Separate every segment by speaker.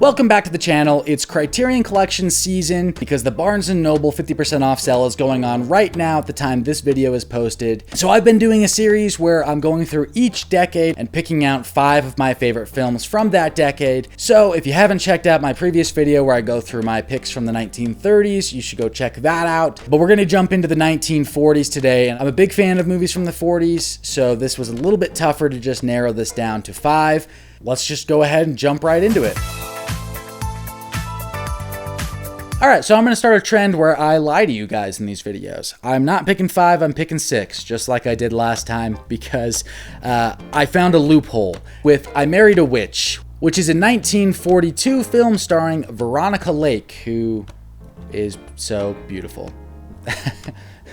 Speaker 1: Welcome back to the channel. It's Criterion Collection season because the Barnes & Noble 50% off sale is going on right now at the time this video is posted. So I've been doing a series where I'm going through each decade and picking out 5 of my favorite films from that decade. So if you haven't checked out my previous video where I go through my picks from the 1930s, you should go check that out. But we're going to jump into the 1940s today, and I'm a big fan of movies from the 40s, so this was a little bit tougher to just narrow this down to 5. Let's just go ahead and jump right into it. Alright, so I'm going to start a trend where I lie to you guys in these videos. I'm not picking 5, I'm picking 6, just like I did last time, because I found a loophole with I Married a Witch, which is a 1942 film starring Veronica Lake, who is so beautiful.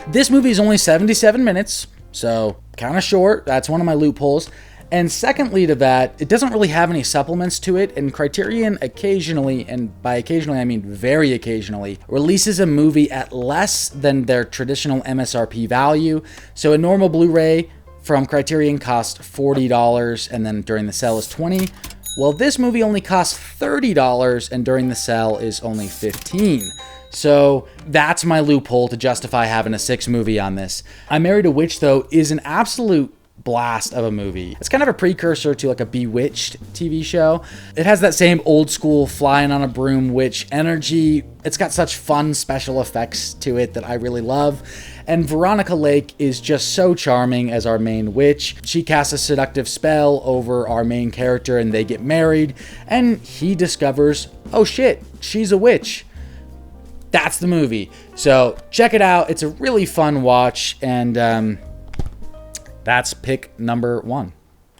Speaker 1: This movie is only 77 minutes, so kind of short. That's one of my loopholes. And secondly to that, it doesn't really have any supplements to it, and Criterion occasionally, and by occasionally I mean very occasionally, releases a movie at less than their traditional MSRP value. So a normal Blu-ray from Criterion costs $40, and then during the sale is $20. Well, this movie only costs $30, and during the sale is only $15. So that's my loophole to justify having a 6 movie on this. I Married a Witch, though, is an absolute blast of a movie. It's kind of a precursor to like a Bewitched TV show. It has that same old school flying on a broom witch energy. It's got such fun special effects to it that I really love. And Veronica Lake is just so charming as our main witch. She casts a seductive spell over our main character and they get married, and he discovers, oh shit, she's a witch. That's the movie. So check it out. It's a really fun watch, and that's pick number 1.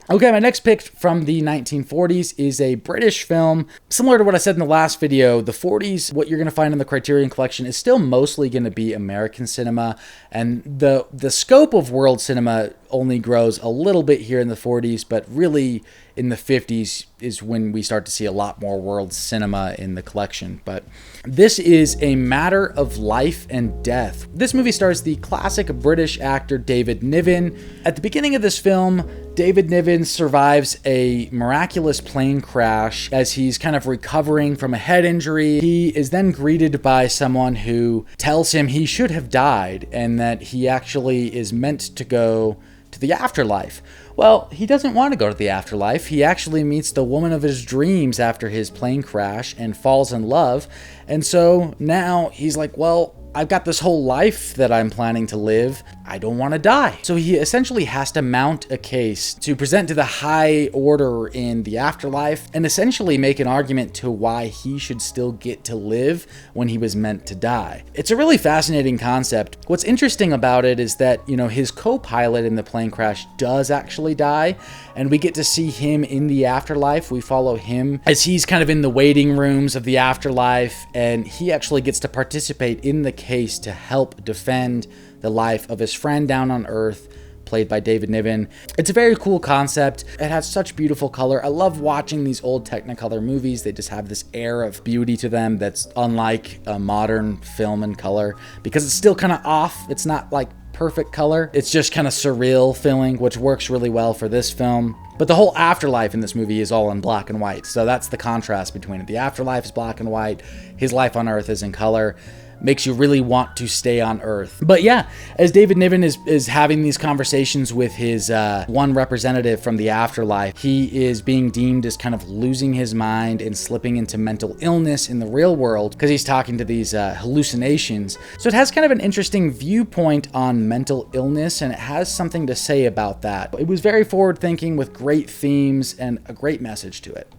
Speaker 1: Okay, my next pick from the 1940s is a British film. Similar to what I said in the last video, the 40s, what you're going to find in the Criterion Collection is still mostly going to be American cinema, and the scope of world cinema only grows a little bit here in the 40s, but really in the 50s is when we start to see a lot more world cinema in the collection. But this is A Matter of Life and Death. This movie stars the classic British actor David Niven. At the beginning of this film, David Niven survives a miraculous plane crash as he's kind of recovering from a head injury. He is then greeted by someone who tells him he should have died and that he actually is meant to go to the afterlife. Well, he doesn't want to go to the afterlife. He actually meets the woman of his dreams after his plane crash and falls in love. And so now he's like, well, I've got this whole life that I'm planning to live. I don't want to die. So he essentially has to mount a case to present to the high order in the afterlife and essentially make an argument to why he should still get to live when he was meant to die. It's a really fascinating concept. What's interesting about it is that, his co-pilot in the plane crash does actually die, and we get to see him in the afterlife. We follow him as he's kind of in the waiting rooms of the afterlife, and he actually gets to participate in the case to help defend the life of his friend down on Earth, played by David Niven. It's a very cool concept. It has such beautiful color. I love watching these old Technicolor movies. They just have this air of beauty to them that's unlike a modern film and color, because it's still kind of off. It's not like perfect color. It's just kind of surreal feeling, which works really well for this film. But the whole afterlife in this movie is all in black and white. So that's the contrast between it. The afterlife is black and white. His life on Earth is in color. Makes you really want to stay on Earth. But yeah, as David Niven is having these conversations with his one representative from the afterlife, he is being deemed as kind of losing his mind and slipping into mental illness in the real world because he's talking to these hallucinations. So it has kind of an interesting viewpoint on mental illness, and it has something to say about that. It was very forward-thinking with great themes and a great message to it.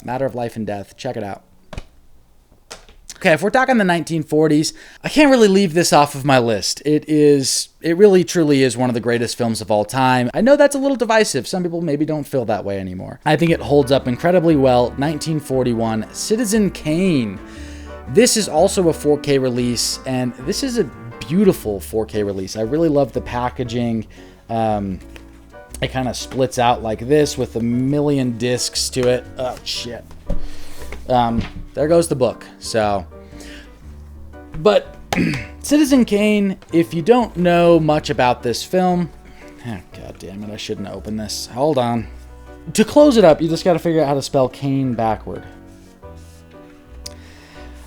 Speaker 1: Matter of Life and Death. Check it out. Okay, if we're talking the 1940s, I can't really leave this off of my list. It really truly is one of the greatest films of all time. I know that's a little divisive. Some people maybe don't feel that way anymore. I think it holds up incredibly well. 1941, Citizen Kane. This is also a 4K release, and this is a beautiful 4K release. I really love the packaging. It kind of splits out like this with a million discs to it. Oh, shit. There goes the book. But Citizen Kane, if you don't know much about this film, god damn it, I shouldn't have opened this. Hold on. To close it up, you just got to figure out how to spell Kane backward.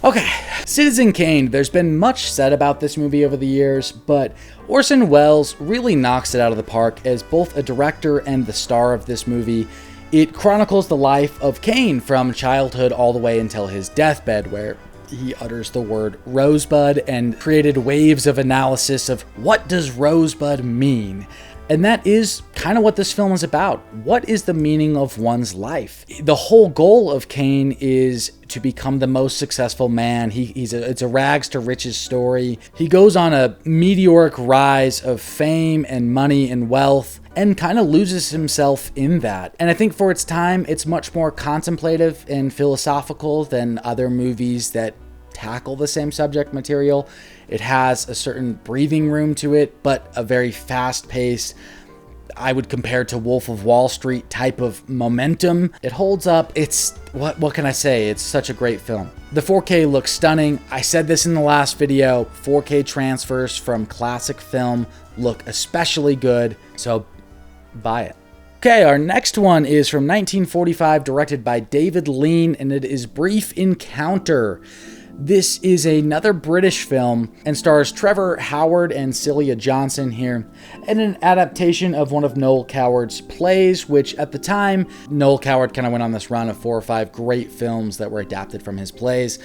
Speaker 1: Okay, Citizen Kane. There's been much said about this movie over the years, but Orson Welles really knocks it out of the park as both a director and the star of this movie. It chronicles the life of Kane from childhood all the way until his deathbed, where he utters the word rosebud and created waves of analysis of what does rosebud mean. And that is kind of what this film is about. What is the meaning of one's life? The whole goal of Kane is to become the most successful man. It's a rags to riches story. He goes on a meteoric rise of fame and money and wealth and kind of loses himself in that. And I think for its time, it's much more contemplative and philosophical than other movies that tackle the same subject material. It has a certain breathing room to it, but a very fast-paced, I would compare to Wolf of Wall Street type of momentum. It holds up. It's, what can I say? It's such a great film. The 4K looks stunning. I said this in the last video. 4K transfers from classic film look especially good, so buy it. Okay, our next one is from 1945, directed by David Lean, and it is Brief Encounter. This is another British film and stars Trevor Howard and Celia Johnson here, and an adaptation of one of Noel Coward's plays, which at the time, Noel Coward kind of went on this run of 4 or 5 great films that were adapted from his plays,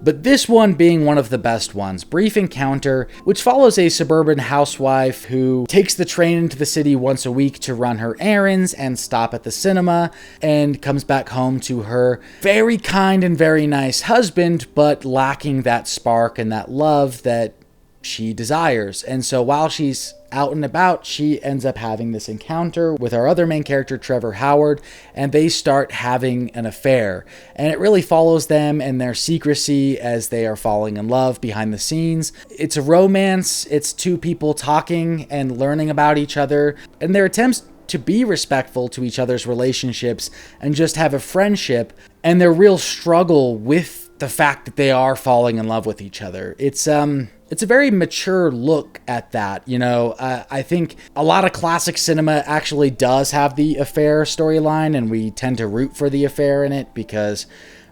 Speaker 1: but this one being one of the best ones, Brief Encounter, which follows a suburban housewife who takes the train into the city once a week to run her errands and stop at the cinema, and comes back home to her very kind and very nice husband, but lacking that spark and that love that she desires. And so while she's out and about, she ends up having this encounter with our other main character, Trevor Howard, and they start having an affair. And it really follows them and their secrecy as they are falling in love behind the scenes. It's a romance. It's two people talking and learning about each other, and their attempts to be respectful to each other's relationships and just have a friendship, and their real struggle with the fact that they are falling in love with each other. It's a very mature look at that. You know, I think a lot of classic cinema actually does have the affair storyline, and we tend to root for the affair in it because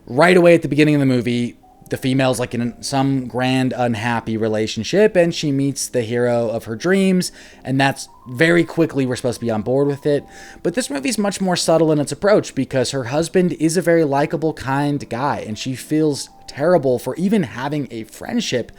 Speaker 1: right away at the beginning of the movie, the female's like in some grand unhappy relationship and she meets the hero of her dreams, and that's very quickly we're supposed to be on board with it. But this movie's much more subtle in its approach because her husband is a very likable, kind guy, and she feels terrible for even having a friendship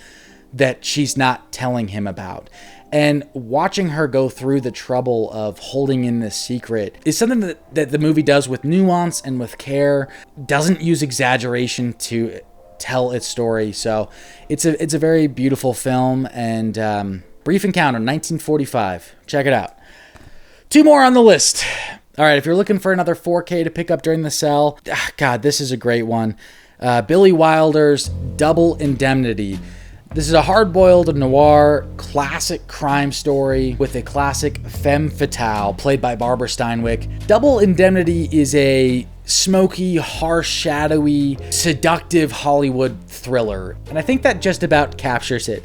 Speaker 1: that she's not telling him about. And watching her go through the trouble of holding in this secret is something that the movie does with nuance and with care, doesn't use exaggeration to tell its story. So it's a very beautiful film, and Brief Encounter, 1945. Check it out. 2 more on the list. All right, if you're looking for another 4K to pick up during the sale, God, this is a great one. Billy Wilder's Double Indemnity. This is a hard-boiled noir classic crime story with a classic femme fatale played by Barbara Stanwyck. Double Indemnity is a smoky, harsh, shadowy, seductive Hollywood thriller, and I think that just about captures it.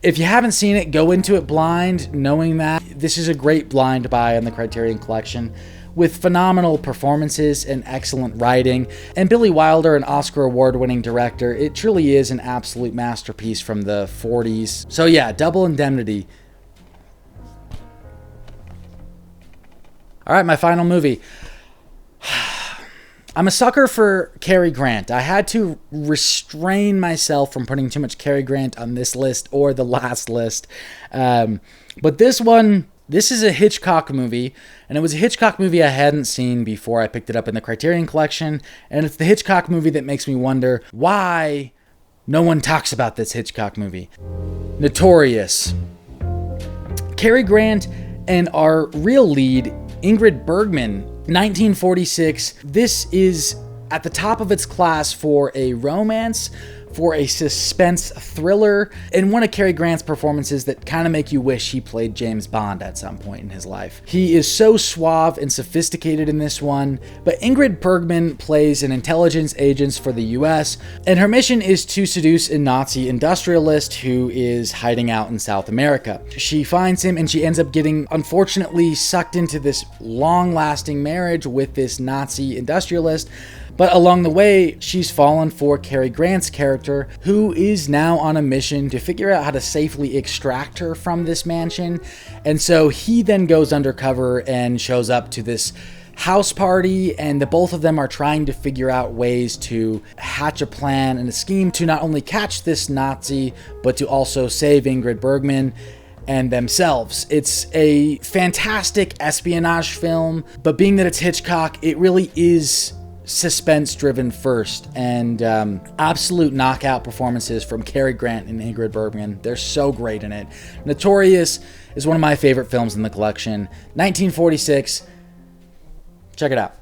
Speaker 1: If you haven't seen it, go into it blind, knowing that this is a great blind buy on the Criterion Collection, with phenomenal performances and excellent writing. And Billy Wilder, an Oscar award-winning director, it truly is an absolute masterpiece from the 40s. So yeah, Double Indemnity. All right, my final movie. I'm a sucker for Cary Grant. I had to restrain myself from putting too much Cary Grant on this list or the last list. But this one, this is a Hitchcock movie, and it was a Hitchcock movie I hadn't seen before I picked it up in the Criterion Collection, and it's the Hitchcock movie that makes me wonder why no one talks about this Hitchcock movie. Notorious. Cary Grant and our real lead, Ingrid Bergman, 1946. This is at the top of its class for a romance, for a suspense thriller, and one of Cary Grant's performances that kind of make you wish he played James Bond at some point in his life. He is so suave and sophisticated in this one, but Ingrid Bergman plays an intelligence agent for the US, and her mission is to seduce a Nazi industrialist who is hiding out in South America. She finds him, and she ends up getting, unfortunately, sucked into this long-lasting marriage with this Nazi industrialist, But along the way, she's fallen for Cary Grant's character, who is now on a mission to figure out how to safely extract her from this mansion. And so he then goes undercover and shows up to this house party, and the both of them are trying to figure out ways to hatch a plan and a scheme to not only catch this Nazi, but to also save Ingrid Bergman and themselves. It's a fantastic espionage film, but being that it's Hitchcock, it really is suspense driven first, and absolute knockout performances from Cary Grant and Ingrid Bergman. They're so great in it. Notorious is one of my favorite films in the collection. 1946. Check it out.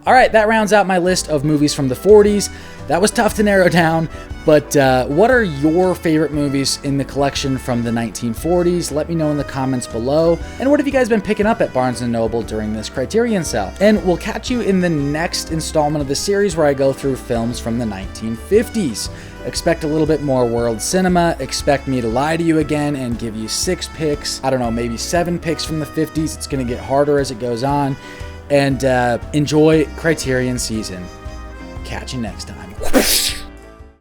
Speaker 1: All right, that rounds out my list of movies from the 40s. That was tough to narrow down, but what are your favorite movies in the collection from the 1940s? Let me know in the comments below. And what have you guys been picking up at Barnes & Noble during this Criterion sale? And we'll catch you in the next installment of the series where I go through films from the 1950s. Expect a little bit more world cinema. Expect me to lie to you again and give you 6 picks. I don't know, maybe 7 picks from the 50s. It's going to get harder as it goes on. And enjoy Criterion season. Catch you next time.